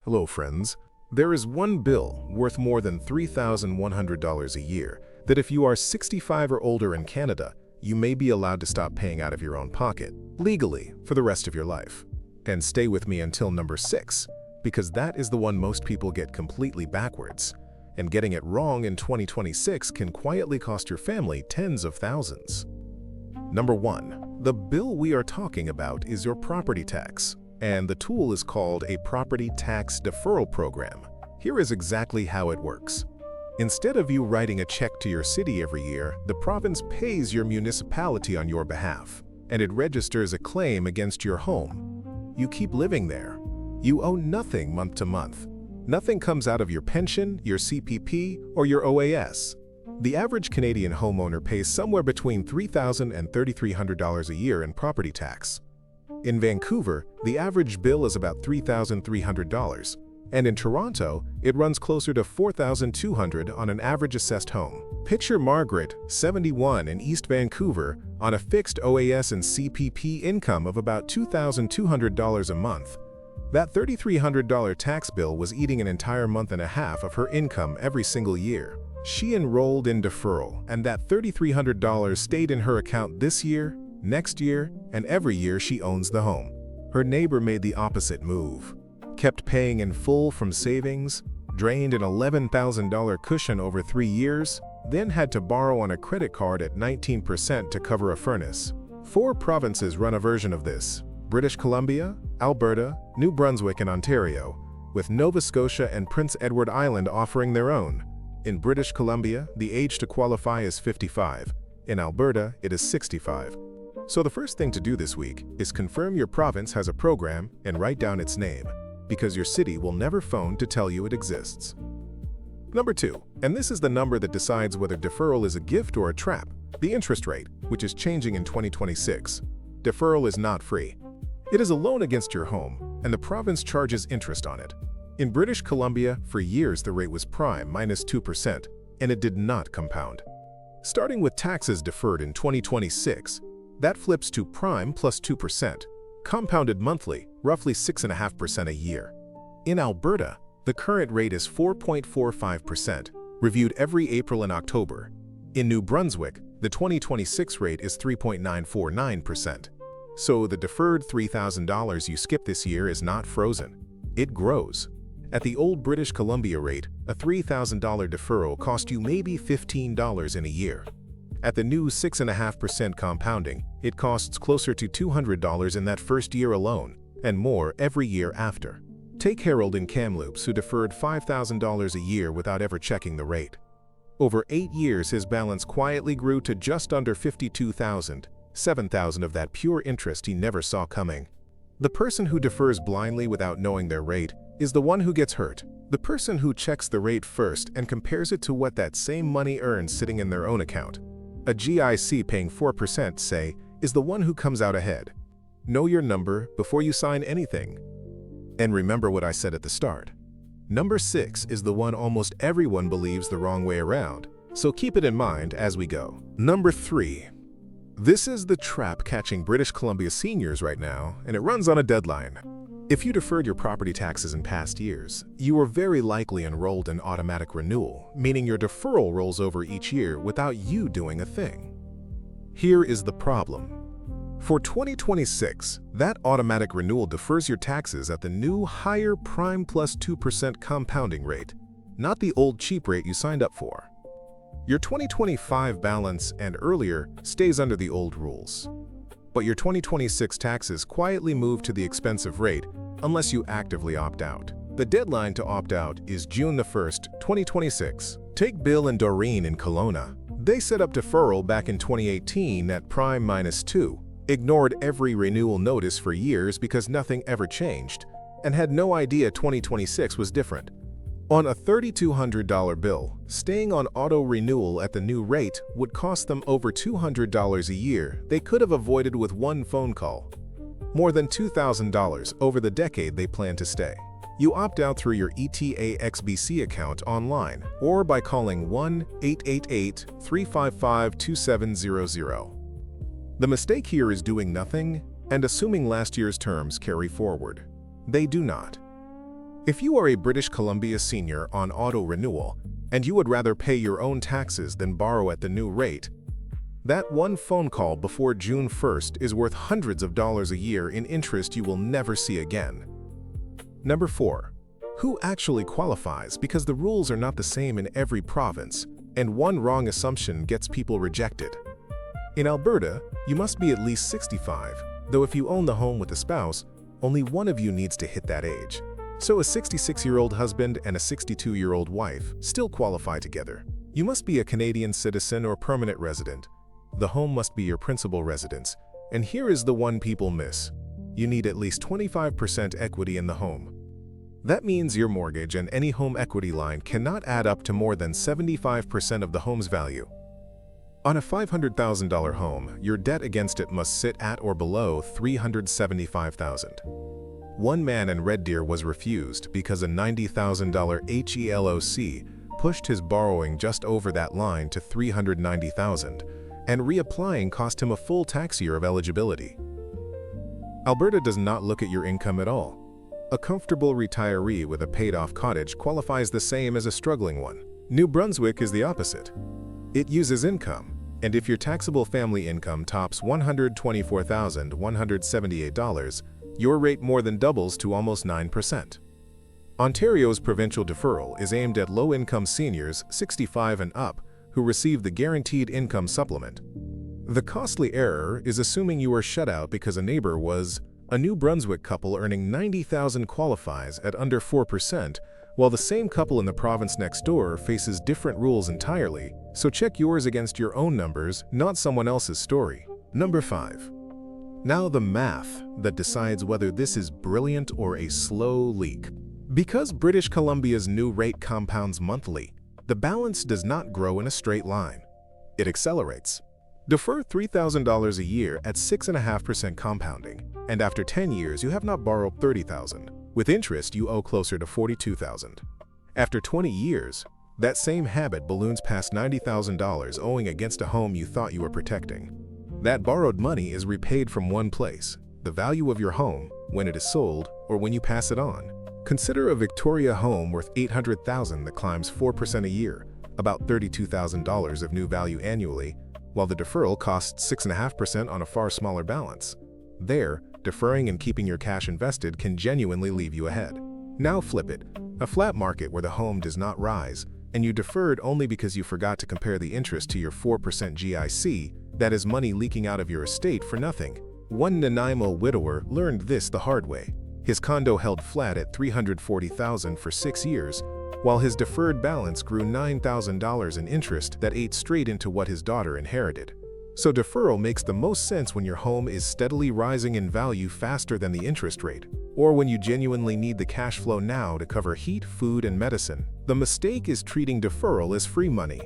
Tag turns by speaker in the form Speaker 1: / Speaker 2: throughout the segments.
Speaker 1: Hello, friends. There is one bill worth more than $3,100 a year that if you are 65 or older in Canada, you may be allowed to stop paying out of your own pocket, legally, for the rest of your life. And stay with me until number 6, because that is the one most people get completely backwards. And getting it wrong in 2026 can quietly cost your family tens of thousands. Number 1. The bill we are talking about is your property tax, and the tool is called a property tax deferral program. Here is exactly how it works. Instead of you writing a check to your city every year, the province pays your municipality on your behalf, and it registers a claim against your home. You keep living there. You owe nothing month to month. Nothing comes out of your pension, your CPP, or your OAS. The average Canadian homeowner pays somewhere between $3,000 and $3,300 a year in property tax. In Vancouver, the average bill is about $3,300, and in Toronto, it runs closer to $4,200 on an average assessed home. Picture Margaret, 71, in East Vancouver, on a fixed OAS and CPP income of about $2,200 a month. That $3,300 tax bill was eating an entire month and a half of her income every single year. She enrolled in deferral, and that $3,300 stayed in her account this year, next year, and every year she owns the home. Her neighbor made the opposite move. Kept paying in full from savings, drained an $11,000 cushion over 3 years, then had to borrow on a credit card at 19% to cover a furnace. 4 provinces run a version of this: British Columbia, Alberta, New Brunswick, and Ontario, with Nova Scotia and Prince Edward Island offering their own. In British Columbia, the age to qualify is 55. In Alberta, it is 65. So the first thing to do this week is confirm your province has a program and write down its name, because your city will never phone to tell you it exists. Number 2, and this is the number that decides whether deferral is a gift or a trap: the interest rate, which is changing in 2026. Deferral is not free. It is a loan against your home, and the province charges interest on it. In British Columbia, for years the rate was prime minus 2%, and it did not compound. Starting with taxes deferred in 2026, that flips to prime plus 2%, compounded monthly, roughly 6.5% a year. In Alberta, the current rate is 4.45%, reviewed every April and October. In New Brunswick, the 2026 rate is 3.949%. So the deferred $3,000 you skip this year is not frozen. It grows. At the old British Columbia rate, a $3,000 deferral cost you maybe $15 in a year. At the new 6.5% compounding, it costs closer to $200 in that first year alone, and more every year after. Take Harold in Kamloops, who deferred $5,000 a year without ever checking the rate. Over 8 years, his balance quietly grew to just under $52,000, $7,000 of that pure interest he never saw coming. The person who defers blindly without knowing their rate is the one who gets hurt. The person who checks the rate first and compares it to what that same money earns sitting in their own account. A GIC paying 4%, say, is the one who comes out ahead. Know your number before you sign anything. And remember what I said at the start. Number 6 is the one almost everyone believes the wrong way around, so keep it in mind as we go. Number 3. This is the trap catching British Columbia seniors right now, and it runs on a deadline. If you deferred your property taxes in past years, you were very likely enrolled in automatic renewal, meaning your deferral rolls over each year without you doing a thing. Here is the problem. For 2026, that automatic renewal defers your taxes at the new higher prime plus 2% compounding rate, not the old cheap rate you signed up for. Your 2025 balance and earlier stays under the old rules. But your 2026 taxes quietly move to the expensive rate unless you actively opt out. The deadline to opt out is June 1st, 2026. Take Bill and Doreen in Kelowna. They set up deferral back in 2018 at prime minus 2, ignored every renewal notice for years because nothing ever changed, and had no idea 2026 was different. On a $3,200 bill, staying on auto-renewal at the new rate would cost them over $200 a year they could have avoided with one phone call. More than $2,000 over the decade they plan to stay. You opt out through your ETA XBC account online or by calling 1-888-355-2700. The mistake here is doing nothing and assuming last year's terms carry forward. They do not. If you are a British Columbia senior on auto-renewal, and you would rather pay your own taxes than borrow at the new rate, that one phone call before June 1st is worth hundreds of dollars a year in interest you will never see again. Number 4. Who actually qualifies? Because the rules are not the same in every province, and one wrong assumption gets people rejected. In Alberta, you must be at least 65, though if you own the home with a spouse, only one of you needs to hit that age. So a 66-year-old husband and a 62-year-old wife still qualify together. You must be a Canadian citizen or permanent resident. The home must be your principal residence. And here is the one people miss. You need at least 25% equity in the home. That means your mortgage and any home equity line cannot add up to more than 75% of the home's value. On a $500,000 home, your debt against it must sit at or below $375,000. One man in Red Deer was refused because a $90,000 HELOC pushed his borrowing just over that line to $390,000, and reapplying cost him a full tax year of eligibility. Alberta does not look at your income at all. A comfortable retiree with a paid-off cottage qualifies the same as a struggling one. New Brunswick is the opposite. It uses income, and if your taxable family income tops $124,178, your rate more than doubles to almost 9%. Ontario's provincial deferral is aimed at low-income seniors 65 and up who receive the Guaranteed Income Supplement. The costly error is assuming you were shut out because a neighbor was. A New Brunswick couple earning $90,000 qualifies at under 4%, while the same couple in the province next door faces different rules entirely, so check yours against your own numbers, not someone else's story. Number 5. Now the math that decides whether this is brilliant or a slow leak. Because British Columbia's new rate compounds monthly, the balance does not grow in a straight line. It accelerates. Defer $3,000 a year at 6.5% compounding, and after 10 years you have not borrowed $30,000. With interest, you owe closer to $42,000. After 20 years, that same habit balloons past $90,000 owing against a home you thought you were protecting. That borrowed money is repaid from one place, the value of your home, when it is sold or when you pass it on. Consider a Victoria home worth $800,000 that climbs 4% a year, about $32,000 of new value annually, while the deferral costs 6.5% on a far smaller balance. There, deferring and keeping your cash invested can genuinely leave you ahead. Now flip it, a flat market where the home does not rise, and you deferred only because you forgot to compare the interest to your 4% GIC, that is money leaking out of your estate for nothing. One Nanaimo widower learned this the hard way. His condo held flat at $340,000 for 6 years, while his deferred balance grew $9,000 in interest that ate straight into what his daughter inherited. So deferral makes the most sense when your home is steadily rising in value faster than the interest rate, or when you genuinely need the cash flow now to cover heat, food, and medicine. The mistake is treating deferral as free money.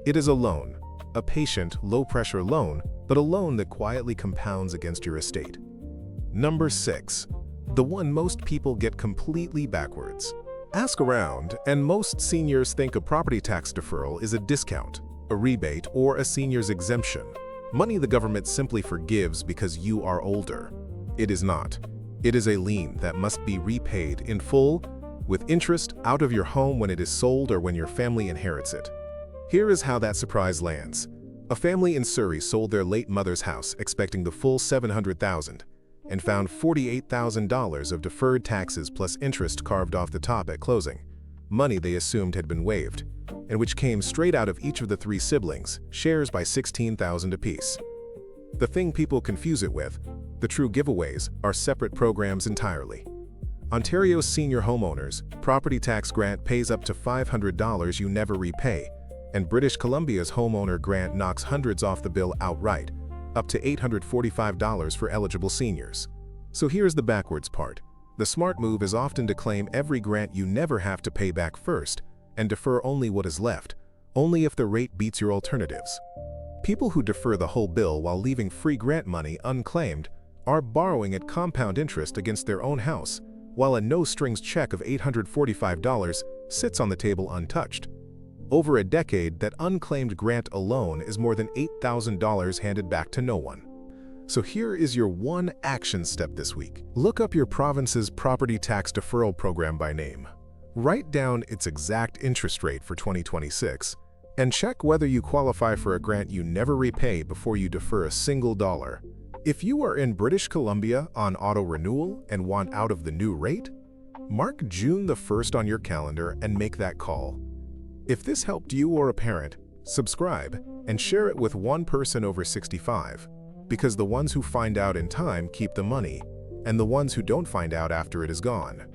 Speaker 1: It is a loan, a patient, low-pressure loan, but a loan that quietly compounds against your estate. Number 6. The one most people get completely backwards. Ask around, and most seniors think a property tax deferral is a discount, a rebate, or a senior's exemption. Money the government simply forgives because you are older. It is not. It is a lien that must be repaid in full, with interest, out of your home when it is sold or when your family inherits it. Here is how that surprise lands. A family in Surrey sold their late mother's house expecting the full $700,000 and found $48,000 of deferred taxes plus interest carved off the top at closing, money they assumed had been waived, and which came straight out of each of the 3 siblings, shares by $16,000 apiece. The thing people confuse it with, the true giveaways, are separate programs entirely. Ontario's senior homeowners property tax grant pays up to $500 you never repay, and British Columbia's homeowner grant knocks hundreds off the bill outright, up to $845 for eligible seniors. So here's the backwards part. The smart move is often to claim every grant you never have to pay back first, and defer only what is left, only if the rate beats your alternatives. People who defer the whole bill while leaving free grant money unclaimed are borrowing at compound interest against their own house, while a no-strings check of $845 sits on the table untouched. Over a decade, that unclaimed grant alone is more than $8,000 handed back to no one. So here is your one action step this week. Look up your province's property tax deferral program by name. Write down its exact interest rate for 2026 and check whether you qualify for a grant you never repay before you defer a single dollar. If you are in British Columbia on auto-renewal and want out of the new rate, mark June the 1st on your calendar and make that call. If this helped you or a parent, subscribe and share it with one person over 65, because the ones who find out in time keep the money, and the ones who don't find out after it is gone